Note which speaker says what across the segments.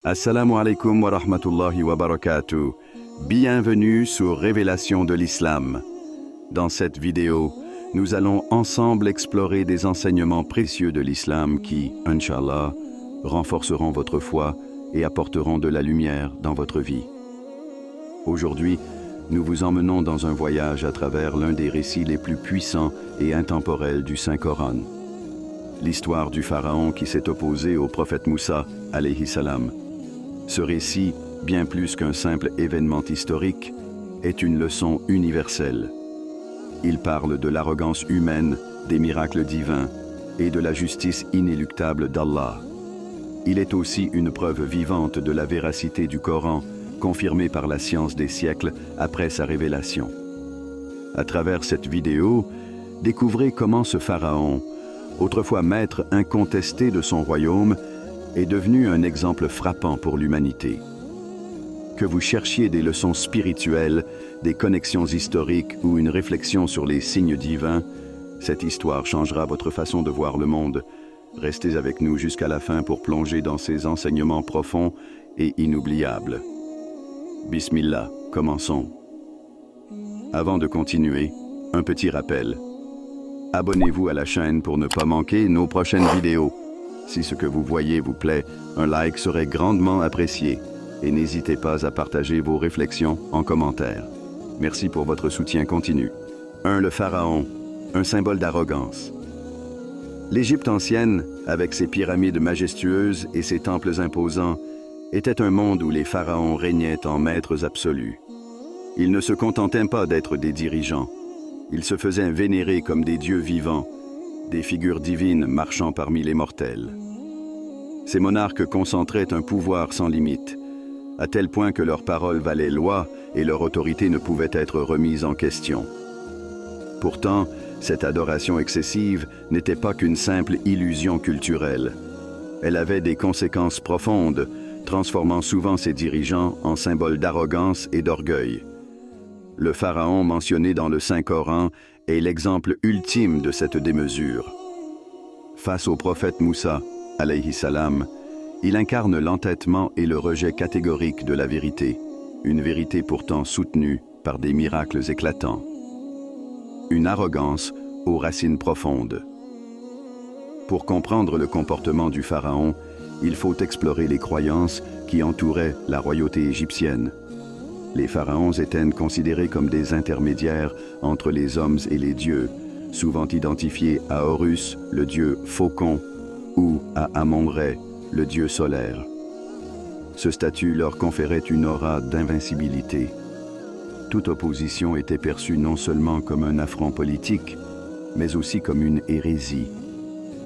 Speaker 1: Assalamu alaikum wa rahmatullahi wa barakatuh. Bienvenue sur Révélation de l'Islam. Dans cette vidéo, nous allons ensemble explorer des enseignements précieux de l'Islam qui, Inch'Allah, renforceront votre foi et apporteront de la lumière dans votre vie. Aujourd'hui, nous vous emmenons dans un voyage à travers l'un des récits les plus puissants et intemporels du Saint-Coran. L'histoire du pharaon qui s'est opposé au prophète Moussa, alayhi salam. Ce récit, bien plus qu'un simple événement historique, est une leçon universelle. Il parle de l'arrogance humaine, des miracles divins et de la justice inéluctable d'Allah. Il est aussi une preuve vivante de la véracité du Coran, confirmée par la science des siècles après sa révélation. À travers cette vidéo, découvrez comment ce pharaon, autrefois maître incontesté de son royaume, est devenu un exemple frappant pour l'humanité. Que vous cherchiez des leçons spirituelles, des connexions historiques ou une réflexion sur les signes divins, cette histoire changera votre façon de voir le monde. Restez avec nous jusqu'à la fin pour plonger dans ces enseignements profonds et inoubliables. Bismillah, commençons. Avant de continuer, un petit rappel. Abonnez-vous à la chaîne pour ne pas manquer nos prochaines vidéos. Si ce que vous voyez vous plaît, un like serait grandement apprécié et n'hésitez pas à partager vos réflexions en commentaire. Merci pour votre soutien continu. 1. Le pharaon, un symbole d'arrogance. L'Égypte ancienne, avec ses pyramides majestueuses et ses temples imposants, était un monde où les pharaons régnaient en maîtres absolus. Ils ne se contentaient pas d'être des dirigeants. Ils se faisaient vénérer comme des dieux vivants, des figures divines marchant parmi les mortels. Ces monarques concentraient un pouvoir sans limite, à tel point que leurs paroles valaient loi et leur autorité ne pouvait être remise en question. Pourtant, cette adoration excessive n'était pas qu'une simple illusion culturelle. Elle avait des conséquences profondes, transformant souvent ses dirigeants en symboles d'arrogance et d'orgueil. Le pharaon mentionné dans le Saint-Coran est l'exemple ultime de cette démesure. Face au prophète Moussa, alayhi salam, il incarne l'entêtement et le rejet catégorique de la vérité, une vérité pourtant soutenue par des miracles éclatants. Une arrogance aux racines profondes. Pour comprendre le comportement du pharaon, il faut explorer les croyances qui entouraient la royauté égyptienne. Les pharaons étaient considérés comme des intermédiaires entre les hommes et les dieux, souvent identifiés à Horus, le dieu faucon, ou à Amon-Ré, le dieu solaire. Ce statut leur conférait une aura d'invincibilité. Toute opposition était perçue non seulement comme un affront politique, mais aussi comme une hérésie.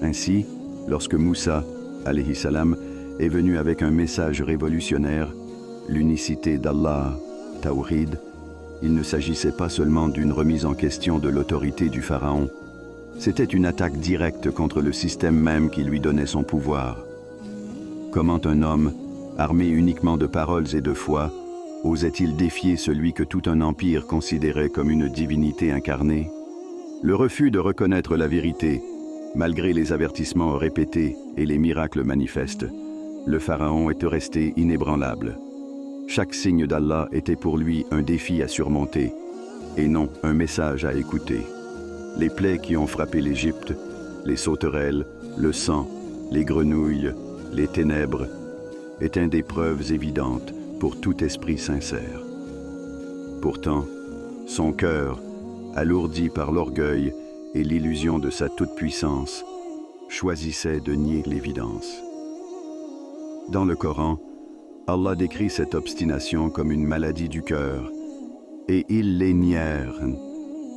Speaker 1: Ainsi, lorsque Moussa, alayhi salam, est venu avec un message révolutionnaire, l'unicité d'Allah, Tawhid, il ne s'agissait pas seulement d'une remise en question de l'autorité du pharaon, c'était une attaque directe contre le système même qui lui donnait son pouvoir. Comment un homme, armé uniquement de paroles et de foi, osait-il défier celui que tout un empire considérait comme une divinité incarnée? Le refus de reconnaître la vérité, malgré les avertissements répétés et les miracles manifestes, le pharaon était resté inébranlable. Chaque signe d'Allah était pour lui un défi à surmonter, et non un message à écouter. Les plaies qui ont frappé l'Égypte, les sauterelles, le sang, les grenouilles, les ténèbres, étaient des preuves évidentes pour tout esprit sincère. Pourtant, son cœur, alourdi par l'orgueil et l'illusion de sa toute-puissance, choisissait de nier l'évidence. Dans le Coran, Allah décrit cette obstination comme une maladie du cœur, et ils les nièrent,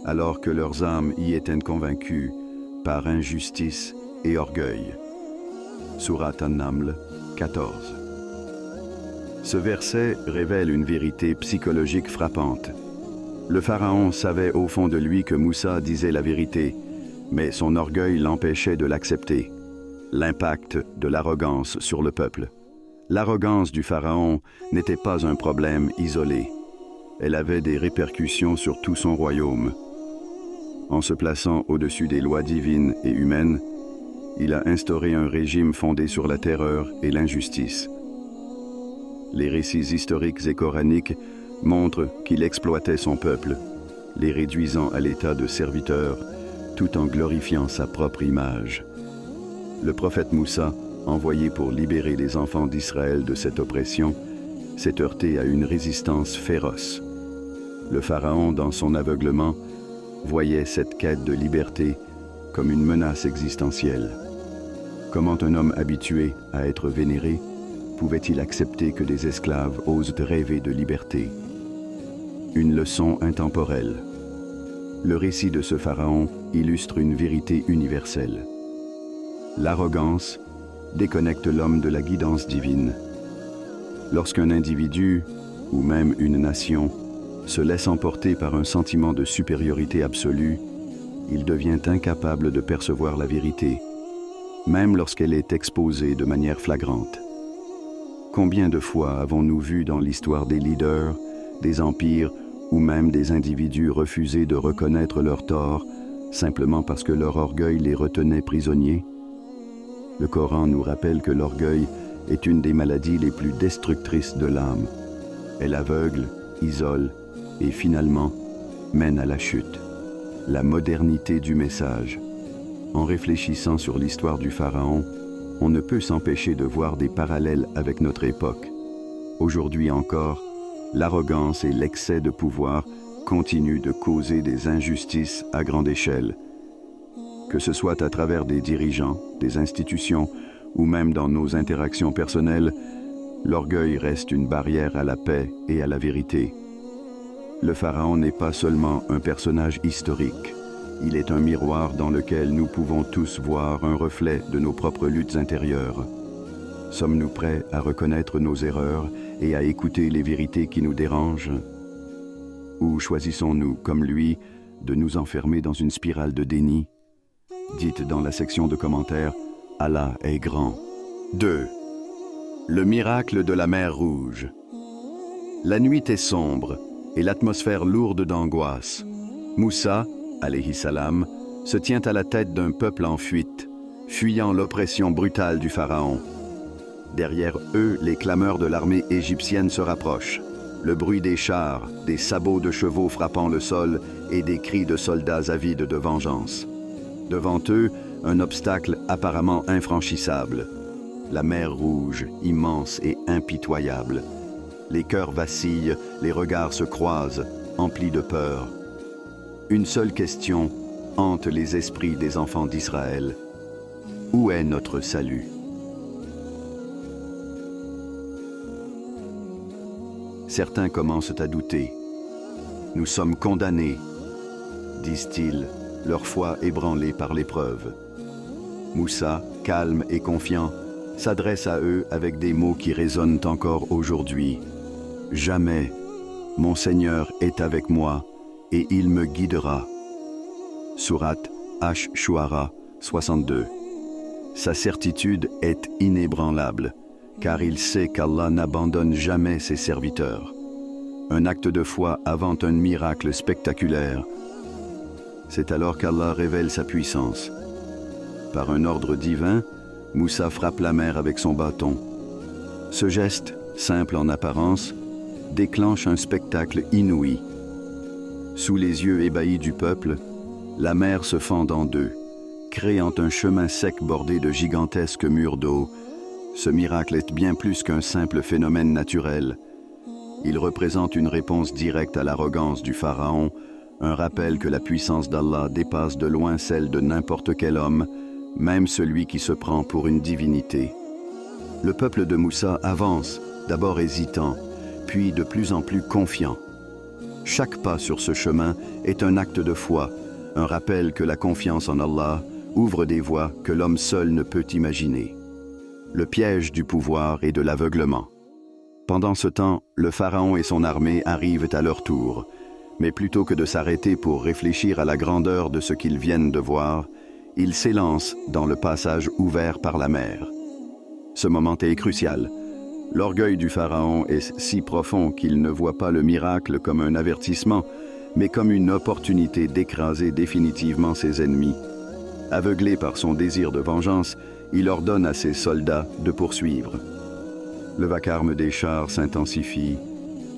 Speaker 1: alors que leurs âmes y étaient convaincues par injustice et orgueil. Sourate An-Naml 14. Ce verset révèle une vérité psychologique frappante. Le pharaon savait au fond de lui que Moussa disait la vérité, mais son orgueil l'empêchait de l'accepter. L'impact de l'arrogance sur le peuple. L'arrogance du pharaon n'était pas un problème isolé. Elle avait des répercussions sur tout son royaume. En se plaçant au-dessus des lois divines et humaines, il a instauré un régime fondé sur la terreur et l'injustice. Les récits historiques et coraniques montrent qu'il exploitait son peuple, les réduisant à l'état de serviteurs, tout en glorifiant sa propre image. Le prophète Moussa, envoyé pour libérer les enfants d'Israël de cette oppression, s'est heurté à une résistance féroce. Le pharaon, dans son aveuglement, voyait cette quête de liberté comme une menace existentielle. Comment un homme habitué à être vénéré pouvait-il accepter que des esclaves osent rêver de liberté? Une leçon intemporelle. Le récit de ce pharaon illustre une vérité universelle. L'arrogance déconnecte l'homme de la guidance divine. Lorsqu'un individu, ou même une nation, se laisse emporter par un sentiment de supériorité absolue, il devient incapable de percevoir la vérité, même lorsqu'elle est exposée de manière flagrante. Combien de fois avons-nous vu dans l'histoire des leaders, des empires ou même des individus refuser de reconnaître leurs torts simplement parce que leur orgueil les retenait prisonniers? Le Coran nous rappelle que l'orgueil est une des maladies les plus destructrices de l'âme. Elle aveugle, isole et finalement mène à la chute. La modernité du message. En réfléchissant sur l'histoire du Pharaon, on ne peut s'empêcher de voir des parallèles avec notre époque. Aujourd'hui encore, l'arrogance et l'excès de pouvoir continuent de causer des injustices à grande échelle. Que ce soit à travers des dirigeants, des institutions ou même dans nos interactions personnelles, l'orgueil reste une barrière à la paix et à la vérité. Le Pharaon n'est pas seulement un personnage historique, il est un miroir dans lequel nous pouvons tous voir un reflet de nos propres luttes intérieures. Sommes-nous prêts à reconnaître nos erreurs et à écouter les vérités qui nous dérangent? Ou choisissons-nous, comme lui, de nous enfermer dans une spirale de déni? Dites dans la section de commentaires, Allah est grand. 2. Le miracle de la mer Rouge. La nuit est sombre et l'atmosphère lourde d'angoisse. Moussa, alayhi salam, se tient à la tête d'un peuple en fuite, fuyant l'oppression brutale du Pharaon. Derrière eux, les clameurs de l'armée égyptienne se rapprochent. Le bruit des chars, des sabots de chevaux frappant le sol et des cris de soldats avides de vengeance. Devant eux, un obstacle apparemment infranchissable. La mer Rouge, immense et impitoyable. Les cœurs vacillent, les regards se croisent, emplis de peur. Une seule question hante les esprits des enfants d'Israël. Où est notre salut? Certains commencent à douter. Nous sommes condamnés, disent-ils, leur foi ébranlée par l'épreuve. Moussa, calme et confiant, s'adresse à eux avec des mots qui résonnent encore aujourd'hui. Jamais, mon Seigneur est avec moi et il me guidera. Sourate Ash-Shu'ara 62. Sa certitude est inébranlable, car il sait qu'Allah n'abandonne jamais ses serviteurs. Un acte de foi avant un miracle spectaculaire. C'est alors qu'Allah révèle sa puissance. Par un ordre divin, Moussa frappe la mer avec son bâton. Ce geste, simple en apparence, déclenche un spectacle inouï. Sous les yeux ébahis du peuple, la mer se fend en deux, créant un chemin sec bordé de gigantesques murs d'eau. Ce miracle est bien plus qu'un simple phénomène naturel. Il représente une réponse directe à l'arrogance du Pharaon, un rappel que la puissance d'Allah dépasse de loin celle de n'importe quel homme, même celui qui se prend pour une divinité. Le peuple de Moussa avance, d'abord hésitant, puis de plus en plus confiant. Chaque pas sur ce chemin est un acte de foi, un rappel que la confiance en Allah ouvre des voies que l'homme seul ne peut imaginer. Le piège du pouvoir et de l'aveuglement. Pendant ce temps, le Pharaon et son armée arrivent à leur tour, mais plutôt que de s'arrêter pour réfléchir à la grandeur de ce qu'ils viennent de voir, ils s'élancent dans le passage ouvert par la mer. Ce moment est crucial. L'orgueil du Pharaon est si profond qu'il ne voit pas le miracle comme un avertissement, mais comme une opportunité d'écraser définitivement ses ennemis. Aveuglé par son désir de vengeance, il ordonne à ses soldats de poursuivre. Le vacarme des chars s'intensifie,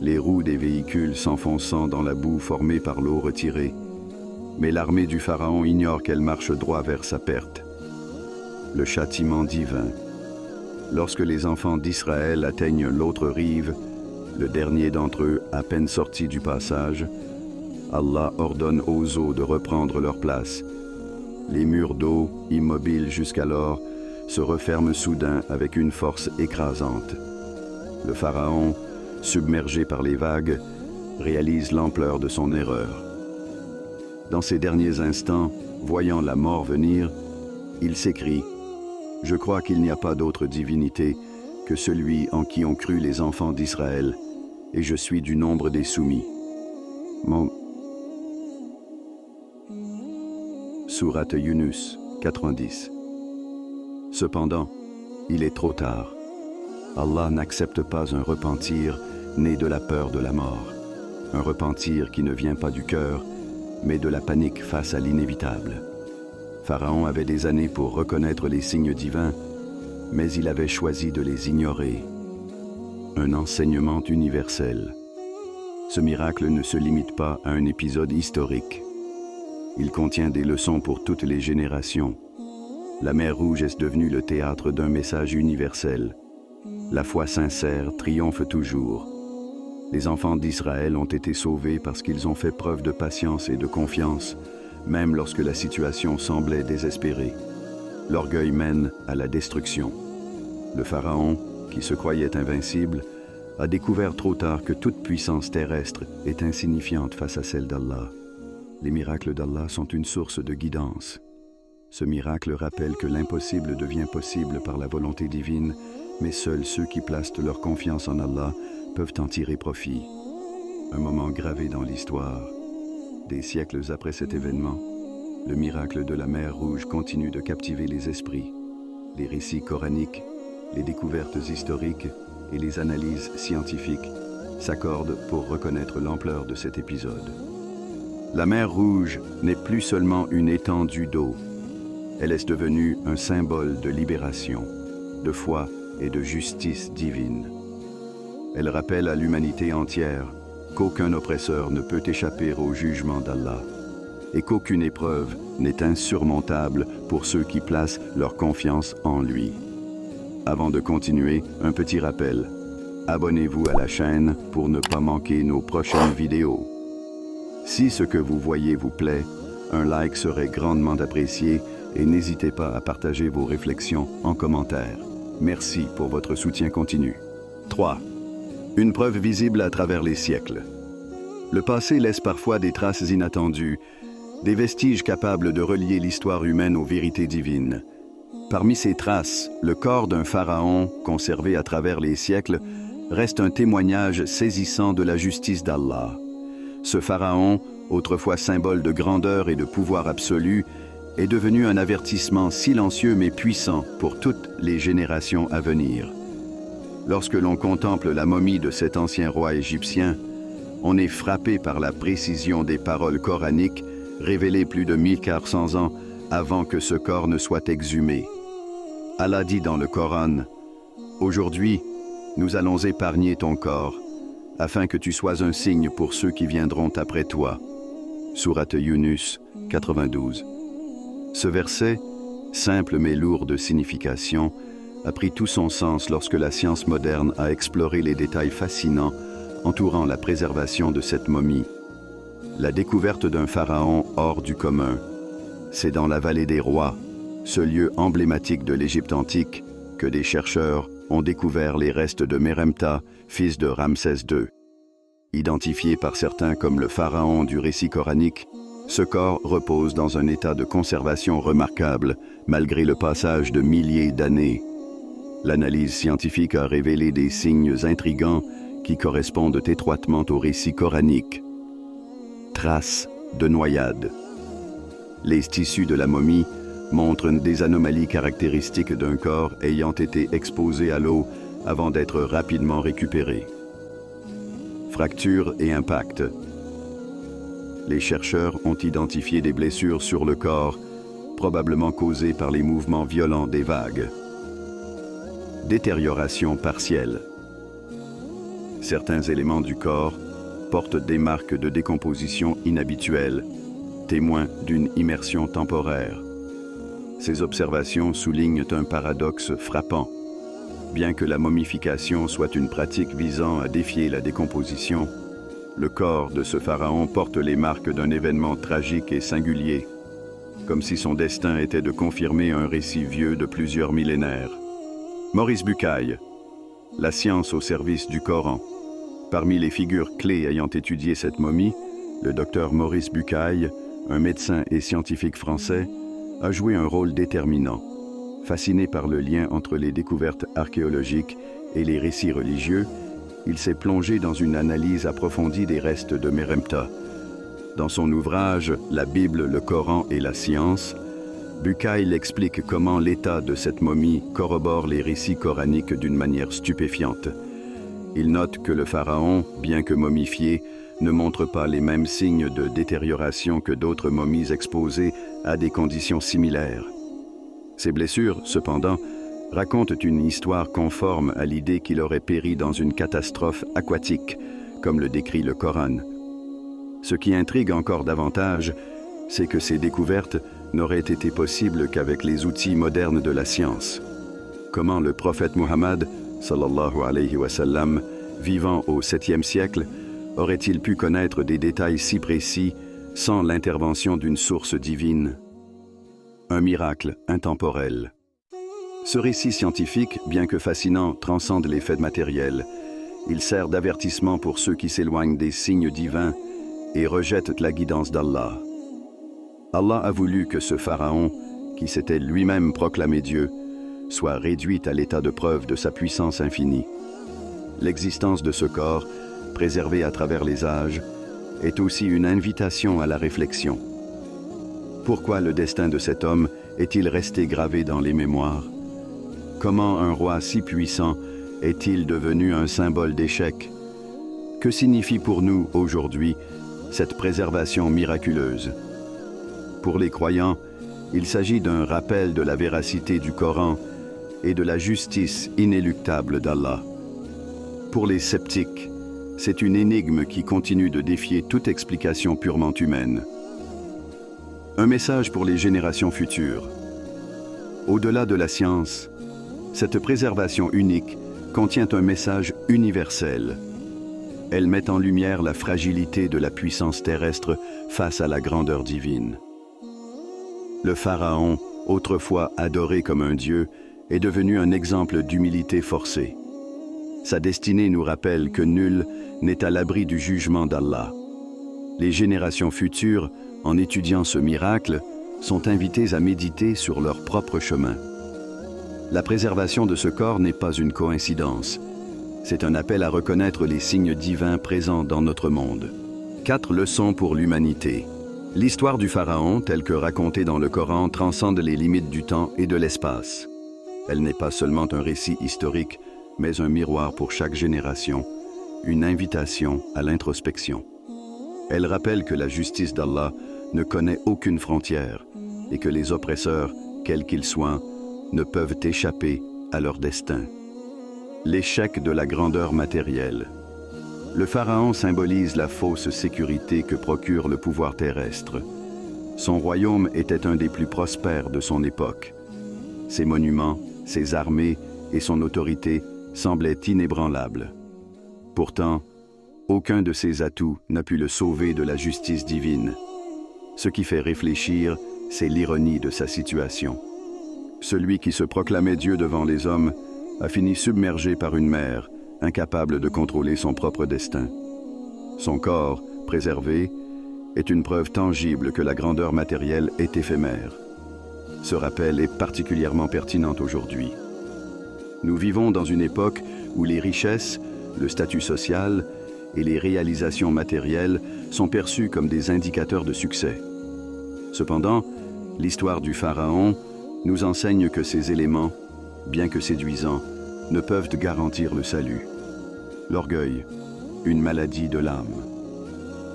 Speaker 1: les roues des véhicules s'enfonçant dans la boue formée par l'eau retirée. Mais l'armée du Pharaon ignore qu'elle marche droit vers sa perte. Le châtiment divin. Lorsque les enfants d'Israël atteignent l'autre rive, le dernier d'entre eux à peine sorti du passage, Allah ordonne aux eaux de reprendre leur place. Les murs d'eau, immobiles jusqu'alors, se referment soudain avec une force écrasante. Le Pharaon, submergé par les vagues, réalise l'ampleur de son erreur. Dans ces derniers instants, voyant la mort venir, il s'écrie « Je crois qu'il n'y a pas d'autre divinité que celui en qui ont cru les enfants d'Israël, et je suis du nombre des soumis. » Sourate Yunus 90. Cependant, il est trop tard. Allah n'accepte pas un repentir né de la peur de la mort, un repentir qui ne vient pas du cœur, mais de la panique face à l'inévitable. Pharaon avait des années pour reconnaître les signes divins, mais il avait choisi de les ignorer. Un enseignement universel. Ce miracle ne se limite pas à un épisode historique. Il contient des leçons pour toutes les générations. La mer Rouge est devenue le théâtre d'un message universel. La foi sincère triomphe toujours. Les enfants d'Israël ont été sauvés parce qu'ils ont fait preuve de patience et de confiance, même lorsque la situation semblait désespérée. L'orgueil mène à la destruction. Le Pharaon, qui se croyait invincible, a découvert trop tard que toute puissance terrestre est insignifiante face à celle d'Allah. Les miracles d'Allah sont une source de guidance. Ce miracle rappelle que l'impossible devient possible par la volonté divine, mais seuls ceux qui placent leur confiance en Allah peuvent en tirer profit. Un moment gravé dans l'histoire. Des siècles après cet événement, le miracle de la mer Rouge continue de captiver les esprits. Les récits coraniques, les découvertes historiques et les analyses scientifiques s'accordent pour reconnaître l'ampleur de cet épisode. La mer Rouge n'est plus seulement une étendue d'eau. Elle est devenue un symbole de libération, de foi et de justice divine. Elle rappelle à l'humanité entière qu'aucun oppresseur ne peut échapper au jugement d'Allah et qu'aucune épreuve n'est insurmontable pour ceux qui placent leur confiance en lui. Avant de continuer, un petit rappel. Abonnez-vous à la chaîne pour ne pas manquer nos prochaines vidéos. Si ce que vous voyez vous plaît, un like serait grandement apprécié et n'hésitez pas à partager vos réflexions en commentaire. Merci pour votre soutien continu. 3. Une preuve visible à travers les siècles. Le passé laisse parfois des traces inattendues, des vestiges capables de relier l'histoire humaine aux vérités divines. Parmi ces traces, le corps d'un pharaon, conservé à travers les siècles, reste un témoignage saisissant de la justice d'Allah. Ce pharaon, autrefois symbole de grandeur et de pouvoir absolu, est devenu un avertissement silencieux mais puissant pour toutes les générations à venir. Lorsque l'on contemple la momie de cet ancien roi égyptien, on est frappé par la précision des paroles coraniques révélées plus de 1400 ans avant que ce corps ne soit exhumé. Allah dit dans le Coran, « Aujourd'hui, nous allons épargner ton corps, afin que tu sois un signe pour ceux qui viendront après toi. » Sourate Yunus 92. Ce verset, simple mais lourd de signification, a pris tout son sens lorsque la science moderne a exploré les détails fascinants entourant la préservation de cette momie. La découverte d'un pharaon hors du commun. C'est dans la vallée des rois, ce lieu emblématique de l'Égypte antique, que des chercheurs ont découvert les restes de Meremta, fils de Ramsès II. Identifié par certains comme le pharaon du récit coranique, ce corps repose dans un état de conservation remarquable, malgré le passage de milliers d'années. L'analyse scientifique a révélé des signes intrigants qui correspondent étroitement au récit coranique. Traces de noyade. Les tissus de la momie montrent des anomalies caractéristiques d'un corps ayant été exposé à l'eau avant d'être rapidement récupéré. Fractures et impacts. Les chercheurs ont identifié des blessures sur le corps, probablement causées par les mouvements violents des vagues. Détérioration partielle. certains éléments du corps portent des marques de décomposition inhabituelles, témoins d'une immersion temporaire. Ces observations soulignent un paradoxe frappant. Bien que la momification soit une pratique visant à défier la décomposition, le corps de ce pharaon porte les marques d'un événement tragique et singulier, comme si son destin était de confirmer un récit vieux de plusieurs millénaires. Maurice Bucaille, La science au service du Coran. Parmi les figures clés ayant étudié cette momie, le docteur Maurice Bucaille, un médecin et scientifique français, a joué un rôle déterminant. Fasciné par le lien entre les découvertes archéologiques et les récits religieux, il s'est plongé dans une analyse approfondie des restes de Mérenptah. Dans son ouvrage « La Bible, le Coran et la science », Bucaille explique comment l'état de cette momie corrobore les récits coraniques d'une manière stupéfiante. Il note que le pharaon, bien que momifié, ne montre pas les mêmes signes de détérioration que d'autres momies exposées à des conditions similaires. Ces blessures, cependant, racontent une histoire conforme à l'idée qu'il aurait péri dans une catastrophe aquatique, comme le décrit le Coran. Ce qui intrigue encore davantage, c'est que ces découvertes n'auraient été possibles qu'avec les outils modernes de la science. Comment le prophète Muhammad, sallallahu alayhi wa sallam, vivant au 7e siècle, aurait-il pu connaître des détails si précis sans l'intervention d'une source divine? Un miracle intemporel. Ce récit scientifique, bien que fascinant, transcende les faits matériels. Il sert d'avertissement pour ceux qui s'éloignent des signes divins et rejettent la guidance d'Allah. Allah a voulu que ce pharaon, qui s'était lui-même proclamé Dieu, soit réduit à l'état de preuve de sa puissance infinie. L'existence de ce corps, préservé à travers les âges, est aussi une invitation à la réflexion. Pourquoi le destin de cet homme est-il resté gravé dans les mémoires? Comment un roi si puissant est-il devenu un symbole d'échec? Que signifie pour nous, aujourd'hui, cette préservation miraculeuse? Pour les croyants, il s'agit d'un rappel de la véracité du Coran et de la justice inéluctable d'Allah. Pour les sceptiques, c'est une énigme qui continue de défier toute explication purement humaine. Un message pour les générations futures. Au-delà de la science, cette préservation unique contient un message universel. Elle met en lumière la fragilité de la puissance terrestre face à la grandeur divine. Le pharaon, autrefois adoré comme un dieu, est devenu un exemple d'humilité forcée. Sa destinée nous rappelle que nul n'est à l'abri du jugement d'Allah. Les générations futures, en étudiant ce miracle, sont invitées à méditer sur leur propre chemin. La préservation de ce corps n'est pas une coïncidence. C'est un appel à reconnaître les signes divins présents dans notre monde. 4 leçons pour l'humanité. L'histoire du pharaon, telle que racontée dans le Coran, transcende les limites du temps et de l'espace. Elle n'est pas seulement un récit historique, mais un miroir pour chaque génération, une invitation à l'introspection. Elle rappelle que la justice d'Allah ne connaît aucune frontière et que les oppresseurs, quels qu'ils soient, ne peuvent échapper à leur destin. L'échec de la grandeur matérielle. Le pharaon symbolise la fausse sécurité que procure le pouvoir terrestre. Son royaume était un des plus prospères de son époque. Ses monuments, ses armées et son autorité semblaient inébranlables. Pourtant, aucun de ses atouts n'a pu le sauver de la justice divine. Ce qui fait réfléchir, c'est l'ironie de sa situation. Celui qui se proclamait Dieu devant les hommes a fini submergé par une mer, incapable de contrôler son propre destin. Son corps, préservé, est une preuve tangible que la grandeur matérielle est éphémère. Ce rappel est particulièrement pertinent aujourd'hui. Nous vivons dans une époque où les richesses, le statut social et les réalisations matérielles sont perçus comme des indicateurs de succès. Cependant, l'histoire du pharaon nous enseigne que ces éléments, bien que séduisants, ne peuvent garantir le salut. L'orgueil, une maladie de l'âme.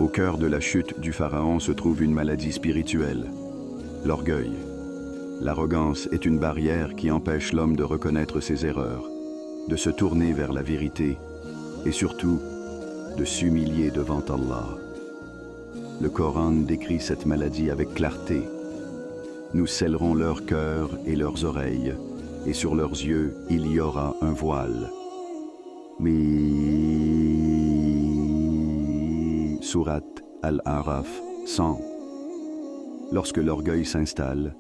Speaker 1: Au cœur de la chute du pharaon se trouve une maladie spirituelle, l'orgueil. L'arrogance est une barrière qui empêche l'homme de reconnaître ses erreurs, de se tourner vers la vérité et surtout de s'humilier devant Allah. Le Coran décrit cette maladie avec clarté. Nous scellerons leurs cœurs et leurs oreilles, et sur leurs yeux il y aura un voile. Surat Al-Araf 100. Lorsque l'orgueil s'installe,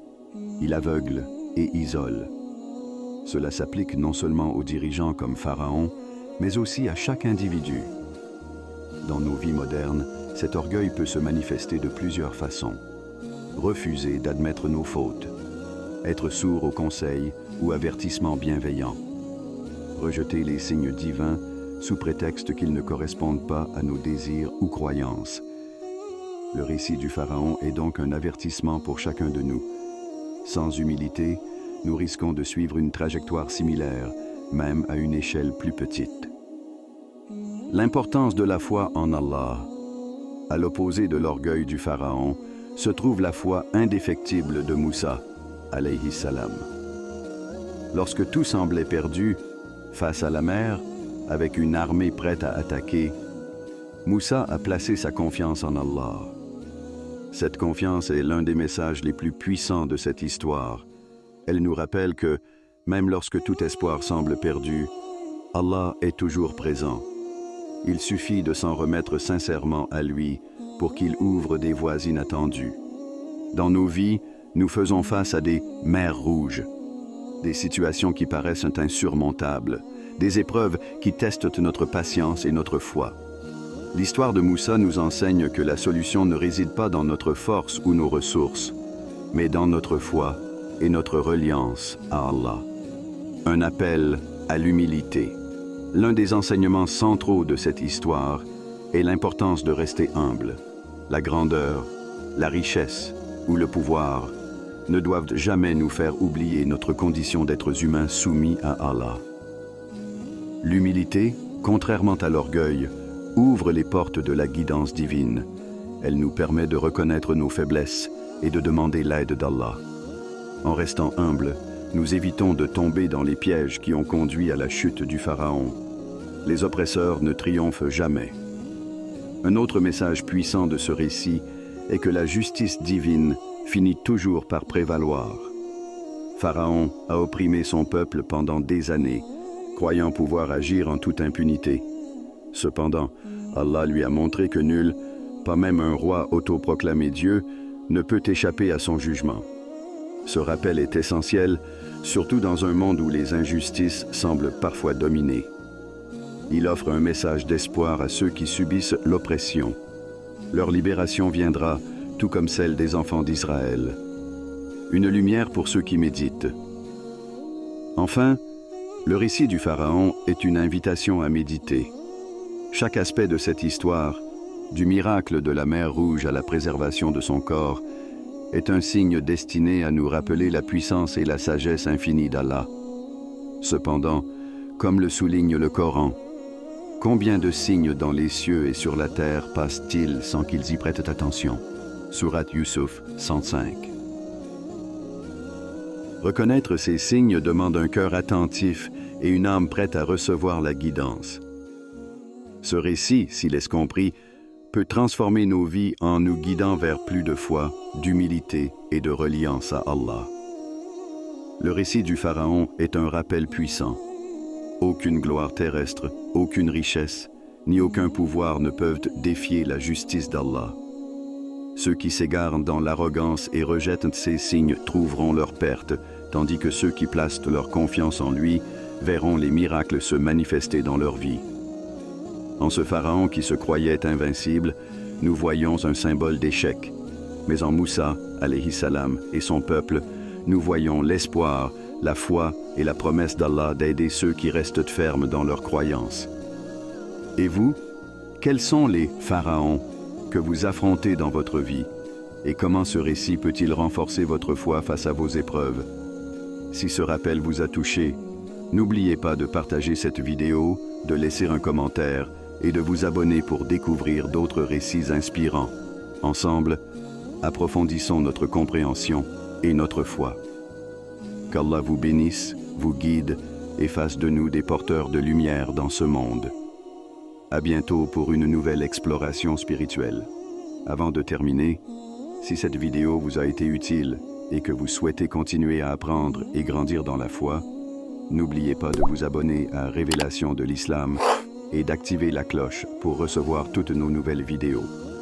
Speaker 1: il aveugle et isole. Cela s'applique non seulement aux dirigeants comme Pharaon, mais aussi à chaque individu. Dans nos vies modernes, cet orgueil peut se manifester de plusieurs façons. Refuser d'admettre nos fautes, être sourd aux conseils ou avertissements bienveillants, rejeter les signes divins sous prétexte qu'ils ne correspondent pas à nos désirs ou croyances. Le récit du Pharaon est donc un avertissement pour chacun de nous. Sans humilité, nous risquons de suivre une trajectoire similaire, même à une échelle plus petite. L'importance de la foi en Allah. À l'opposé de l'orgueil du Pharaon, se trouve la foi indéfectible de Moussa, alayhi salam. Lorsque tout semblait perdu, face à la mer, avec une armée prête à attaquer, Moussa a placé sa confiance en Allah. Cette confiance est l'un des messages les plus puissants de cette histoire. Elle nous rappelle que, même lorsque tout espoir semble perdu, Allah est toujours présent. Il suffit de s'en remettre sincèrement à lui pour qu'il ouvre des voies inattendues. Dans nos vies, nous faisons face à des mers rouges, des situations qui paraissent insurmontables, des épreuves qui testent notre patience et notre foi. L'histoire de Moussa nous enseigne que la solution ne réside pas dans notre force ou nos ressources, mais dans notre foi et notre reliance à Allah. Un appel à l'humilité. L'un des enseignements centraux de cette histoire est l'importance de rester humble. La grandeur, la richesse ou le pouvoir ne doivent jamais nous faire oublier notre condition d'êtres humains soumis à Allah. L'humilité, contrairement à l'orgueil, ouvre les portes de la guidance divine. Elle nous permet de reconnaître nos faiblesses et de demander l'aide d'Allah. En restant humble, nous évitons de tomber dans les pièges qui ont conduit à la chute du Pharaon. Les oppresseurs ne triomphent jamais. Un autre message puissant de ce récit est que la justice divine finit toujours par prévaloir. Pharaon a opprimé son peuple pendant des années, croyant pouvoir agir en toute impunité. Cependant, Allah lui a montré que nul, pas même un roi autoproclamé Dieu, ne peut échapper à son jugement. Ce rappel est essentiel, surtout dans un monde où les injustices semblent parfois dominer. Il offre un message d'espoir à ceux qui subissent l'oppression. Leur libération viendra, tout comme celle des enfants d'Israël. Une lumière pour ceux qui méditent. Enfin, le récit du Pharaon est une invitation à méditer. Chaque aspect de cette histoire, du miracle de la mer Rouge à la préservation de son corps, est un signe destiné à nous rappeler la puissance et la sagesse infinie d'Allah. Cependant, comme le souligne le Coran, combien de signes dans les cieux et sur la terre passent-ils sans qu'ils y prêtent attention? Surat Yusuf 105. Reconnaître ces signes demande un cœur attentif et une âme prête à recevoir la guidance. Ce récit, s'il est compris, peut transformer nos vies en nous guidant vers plus de foi, d'humilité et de reliance à Allah. Le récit du Pharaon est un rappel puissant. Aucune gloire terrestre, aucune richesse, ni aucun pouvoir ne peuvent défier la justice d'Allah. Ceux qui s'égarent dans l'arrogance et rejettent ces signes trouveront leur perte, tandis que ceux qui placent leur confiance en lui verront les miracles se manifester dans leur vie. En ce Pharaon qui se croyait invincible, nous voyons un symbole d'échec. Mais en Moussa, alayhi salam, et son peuple, nous voyons l'espoir, la foi et la promesse d'Allah d'aider ceux qui restent fermes dans leur croyance. Et vous, quels sont les pharaons que vous affrontez dans votre vie? Et comment ce récit peut-il renforcer votre foi face à vos épreuves? Si ce rappel vous a touché, n'oubliez pas de partager cette vidéo, de laisser un commentaire et de vous abonner pour découvrir d'autres récits inspirants. Ensemble, approfondissons notre compréhension et notre foi. Qu'Allah vous bénisse, vous guide et fasse de nous des porteurs de lumière dans ce monde. À bientôt pour une nouvelle exploration spirituelle. Avant de terminer, si cette vidéo vous a été utile et que vous souhaitez continuer à apprendre et grandir dans la foi, n'oubliez pas de vous abonner à Révélation de l'Islam et d'activer la cloche pour recevoir toutes nos nouvelles vidéos.